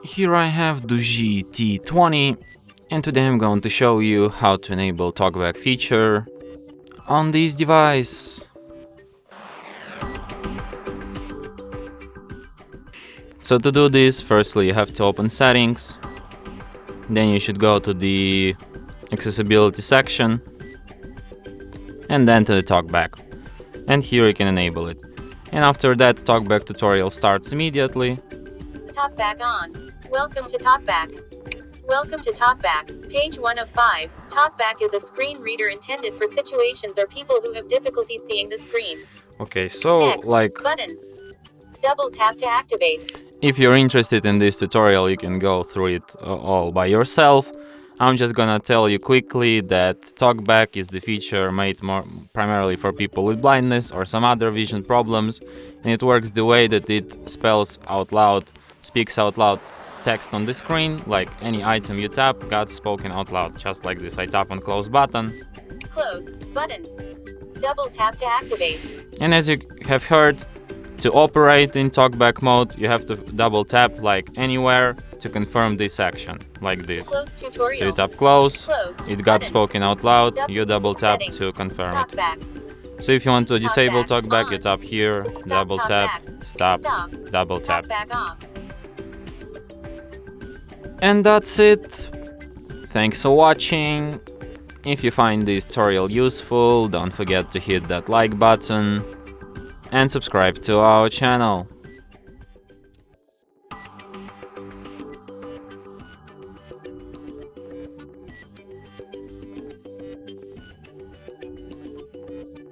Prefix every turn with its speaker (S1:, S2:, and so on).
S1: Here I have DOOGEE T20, and today I'm going to show you how to enable TalkBack feature on this device. So to do this, firstly you have to open settings, then you should go to the accessibility section, and then to the TalkBack, and here you can enable it. And after that, TalkBack tutorial starts immediately.
S2: TalkBack on. Welcome to TalkBack. Welcome to TalkBack. Page 1 of 5. TalkBack is a screen reader intended for situations or people who have difficulty seeing the screen.
S1: Okay, so
S2: Next,
S1: like
S2: button. Double tap to activate.
S1: if you're interested in this tutorial, you can go through it all by yourself. I'm just gonna tell you quickly that TalkBack is the feature made more primarily for people with blindness or some other vision problems, and it works the way that it speaks out loud text on the screen, like any item you tap got spoken out loud, just like this. I tap on close button.
S2: Close button. Double tap to activate.
S1: And as you have heard, to operate in TalkBack mode, you have to double tap like anywhere to confirm this action, like this.
S2: Close tutorial.
S1: So you tap close,
S2: Close
S1: it got
S2: button.
S1: spoken out loud,
S2: Double
S1: you double tap
S2: settings.
S1: to confirm it.
S2: TalkBack.
S1: So if you want to
S2: Use
S1: disable
S2: TalkBack
S1: TalkBack, you
S2: on.
S1: tap here,
S2: Stop
S1: double tap,
S2: TalkBack.
S1: stop,
S2: Stop.
S1: double tap.
S2: TalkBack off.
S1: And that's it. Thanks for watching. If you find this tutorial useful, don't forget to hit that like button and subscribe to our channel.